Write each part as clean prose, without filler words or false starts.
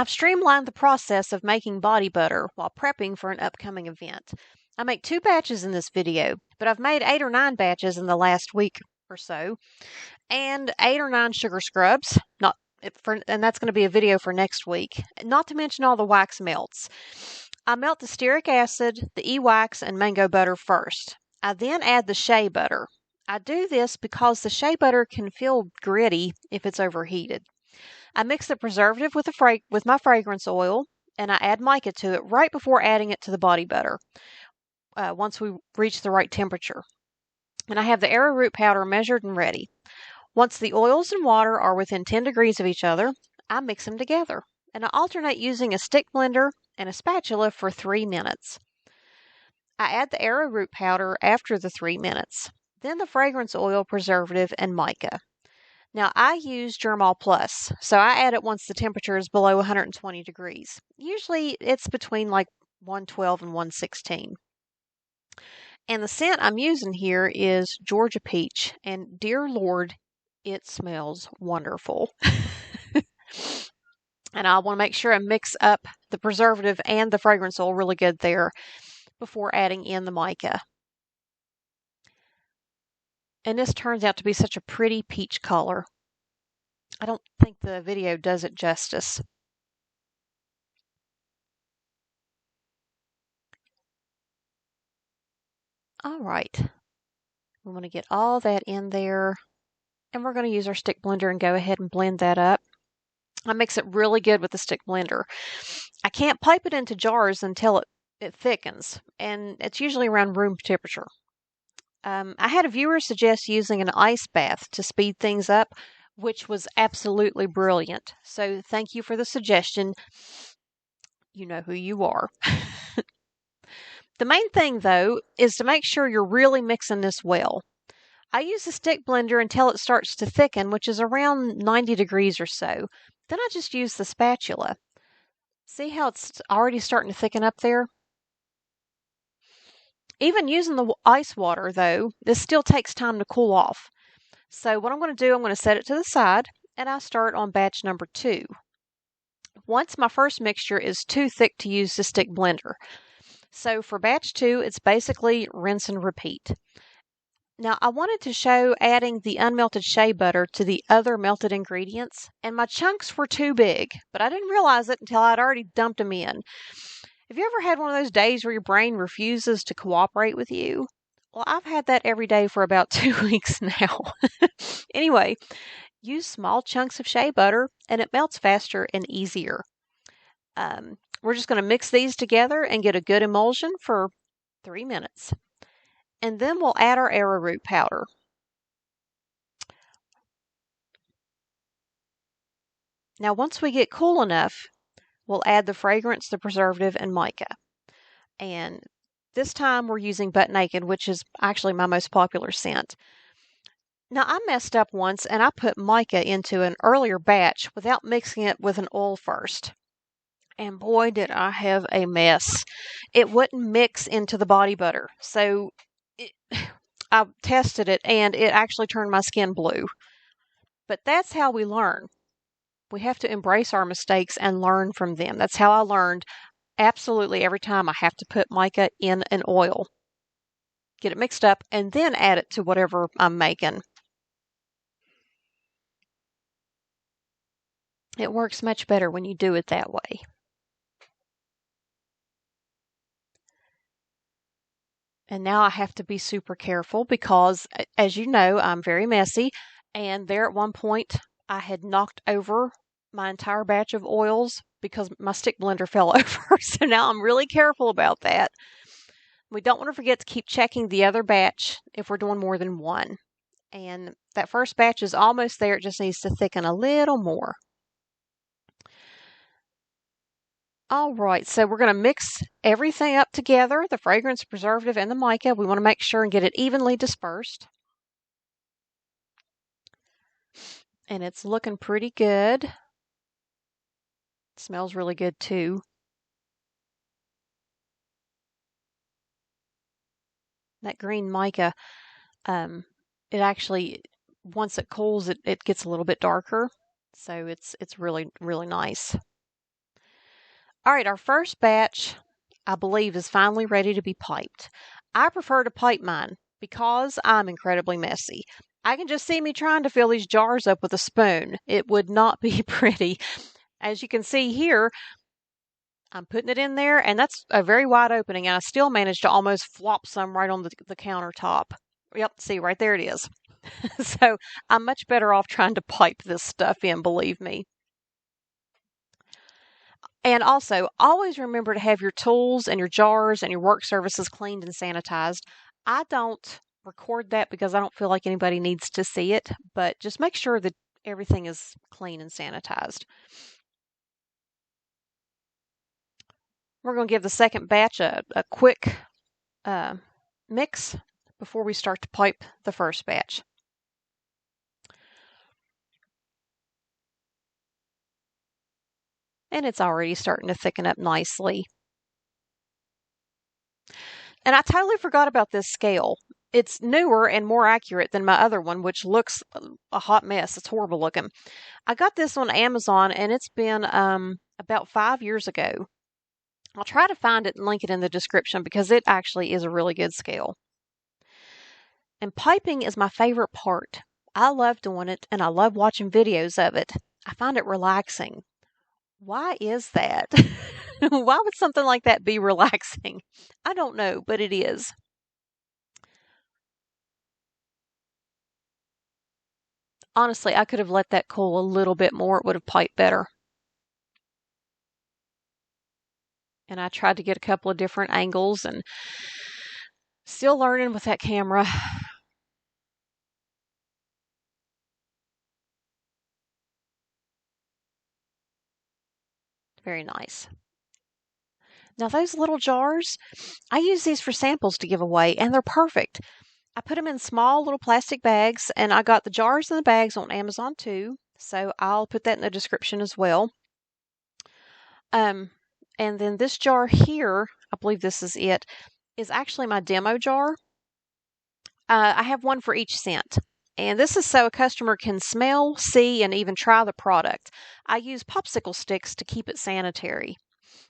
I've streamlined the process of making body butter while prepping for an upcoming event. I make 2 batches in this video, but I've made 8 or 9 batches in the last week or so, and 8 or 9 sugar scrubs, and that's going to be a video for next week, not to mention all the wax melts. I melt the stearic acid, the e-wax, and mango butter first. I then add the shea butter. I do this because the shea butter can feel gritty if it's overheated. I mix the preservative with my fragrance oil, and I add mica to it right before adding it to the body butter, once we reach the right temperature. And I have the arrowroot powder measured and ready. Once the oils and water are within 10 degrees of each other, I mix them together, and I alternate using a stick blender and a spatula for 3 minutes. I add the arrowroot powder after the 3 minutes, then the fragrance oil, preservative, and mica. Now, I use Germall Plus, so I add it once the temperature is below 120 degrees. Usually, it's between like 112 and 116. And the scent I'm using here is Georgia Peach, and dear Lord, it smells wonderful. And I want to make sure I mix up the preservative and the fragrance oil really good there before adding in the mica. And this turns out to be such a pretty peach color. I don't think the video does it justice. All right. We want to get all that in there. And we're going to use our stick blender and go ahead and blend that up. I mix it really good with the stick blender. I can't pipe it into jars until it thickens, and it's usually around room temperature. I had a viewer suggest using an ice bath to speed things up, which was absolutely brilliant. So thank you for the suggestion. You know who you are. The main thing, though, is to make sure you're really mixing this well. I use the stick blender until it starts to thicken, which is around 90 degrees or so. Then I just use the spatula. See how it's already starting to thicken up there? Even using the ice water, though, this still takes time to cool off. So what I'm going to do, I'm going to set it to the side, and I start on batch number 2. Once my first mixture is too thick to use the stick blender. So for batch 2, it's basically rinse and repeat. Now, I wanted to show adding the unmelted shea butter to the other melted ingredients, and my chunks were too big, but I didn't realize it until I'd already dumped them in. Have you ever had one of those days where your brain refuses to cooperate with you? Well, I've had that every day for about 2 weeks now. Anyway, use small chunks of shea butter, and it melts faster and easier. We're just going to mix these together and get a good emulsion for 3 minutes. And then we'll add our arrowroot powder. Now, once we get cool enough, we'll add the fragrance, the preservative, and mica. And this time we're using Butt Naked, which is actually my most popular scent. Now, I messed up once and I put mica into an earlier batch without mixing it with an oil first. And boy, did I have a mess. It wouldn't mix into the body butter. So I tested it and it actually turned my skin blue. But that's how we learn. We have to embrace our mistakes and learn from them. That's how I learned absolutely every time I have to put mica in an oil. Get it mixed up and then add it to whatever I'm making. It works much better when you do it that way. And now I have to be super careful because, as you know, I'm very messy. And there at one point, I had knocked over my entire batch of oils because my stick blender fell over. So now I'm really careful about that. We don't want to forget to keep checking the other batch if we're doing more than one. And that first batch is almost there. It just needs to thicken a little more. All right, so we're going to mix everything up together, the fragrance, preservative, and the mica. We want to make sure and get it evenly dispersed. And it's looking pretty good. It smells really good too. That green mica, it actually, once it cools, it gets a little bit darker. So it's really, really nice. All right, our first batch, I believe, is finally ready to be piped. I prefer to pipe mine because I'm incredibly messy. I can just see me trying to fill these jars up with a spoon. It would not be pretty. As you can see here, I'm putting it in there, and that's a very wide opening, and I still managed to almost flop some right on the countertop. Yep, see, right there it is. So I'm much better off trying to pipe this stuff in, believe me. And also, always remember to have your tools and your jars and your work surfaces cleaned and sanitized. I don't record that because I don't feel like anybody needs to see it, but just make sure that everything is clean and sanitized. We're going to give the second batch a quick mix before we start to pipe the first batch. And it's already starting to thicken up nicely. And I totally forgot about this scale. It's newer and more accurate than my other one, which looks a hot mess. It's horrible looking. I got this on Amazon, and it's been about 5 years ago. I'll try to find it and link it in the description because it actually is a really good scale. And piping is my favorite part. I love doing it, and I love watching videos of it. I find it relaxing. Why is that? Why would something like that be relaxing? I don't know, but it is. Honestly, I could have let that cool a little bit more. It would have piped better. And I tried to get a couple of different angles and still learning with that camera. Very nice. Now those little jars, I use these for samples to give away, and they're perfect. I put them in small little plastic bags, and I got the jars and the bags on Amazon too, so I'll put that in the description as well. And then this jar here, I believe this is it, is actually my demo jar. I have one for each scent. And this is so a customer can smell, see, and even try the product. I use popsicle sticks to keep it sanitary.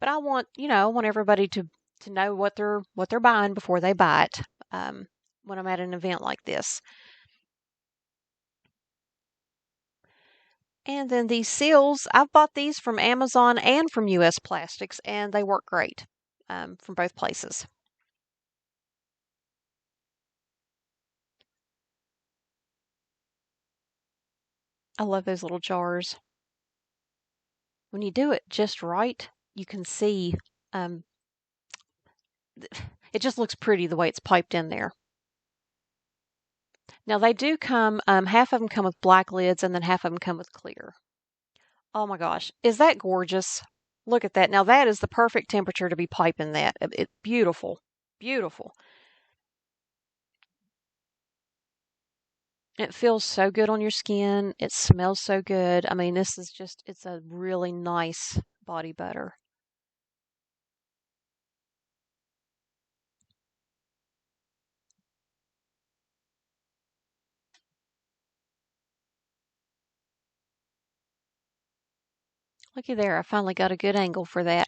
But I want, I want everybody to know what they're buying before they buy it when I'm at an event like this. And then these seals, I've bought these from Amazon and from US Plastics, and they work great from both places. I love those little jars. When you do it just right, you can see it just looks pretty the way it's piped in there. Now they do come, half of them come with black lids and then half of them come with clear. Oh my gosh, is that gorgeous? Look at that. Now that is the perfect temperature to be piping that. It's beautiful, beautiful. It feels so good on your skin. It smells so good. I mean, this is just, it's a really nice body butter. Looky there, I finally got a good angle for that.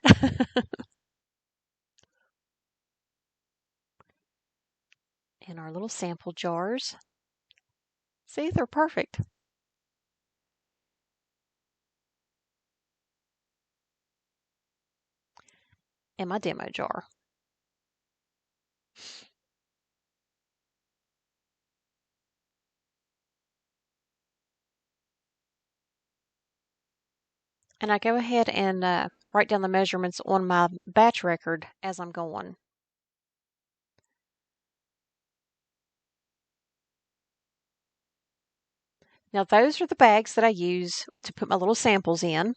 In our little sample jars. See, they're perfect. In my demo jar. And I go ahead and write down the measurements on my batch record as I'm going. Now those are the bags that I use to put my little samples in.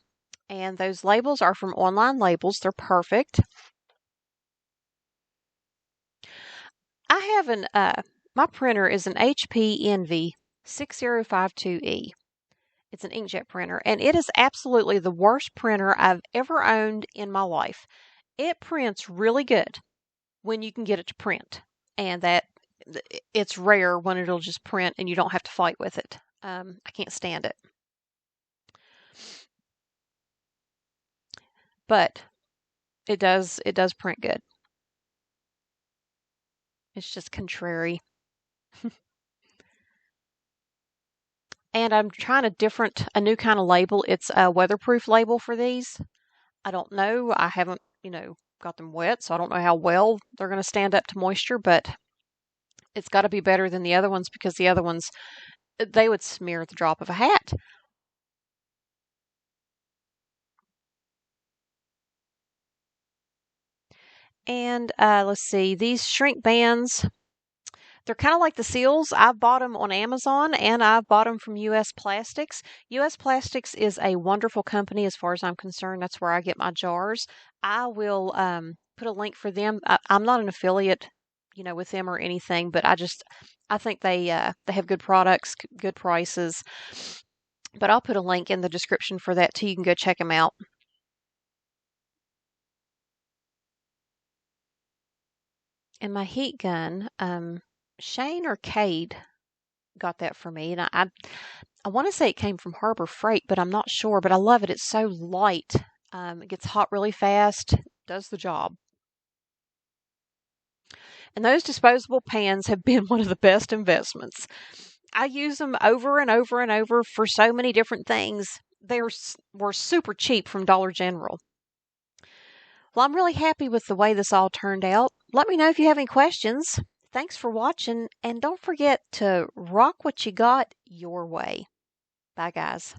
And those labels are from Online Labels. They're perfect. I have my printer is an HP Envy 6052E. It's an inkjet printer, and it is absolutely the worst printer I've ever owned in my life. It prints really good when you can get it to print, and that it's rare when it'll just print and you don't have to fight with it. I can't stand it. But It does print good. It's just contrary. And I'm trying a new kind of label. It's a weatherproof label for these. I don't know. I haven't, got them wet, so I don't know how well they're going to stand up to moisture, but it's got to be better than the other ones because the other ones, they would smear at the drop of a hat. And let's see, these shrink bands, they're kind of like the seals. I've bought them on Amazon and I've bought them from US Plastics. US Plastics is a wonderful company as far as I'm concerned. That's where I get my jars. I will put a link for them. I'm not an affiliate, with them or anything, but I think they have good products, good prices. But I'll put a link in the description for that too. You can go check them out. And my heat gun, Shane or Cade got that for me, and I want to say it came from Harbor Freight, but I'm not sure. But I love it. It's so light. It gets hot really fast. Does the job. And those disposable pans have been one of the best investments. I use them over and over and over for so many different things. Were super cheap from Dollar General. Well, I'm really happy with the way this all turned out. Let me know if you have any questions. Thanks for watching, and don't forget to rock what you got your way. Bye, guys.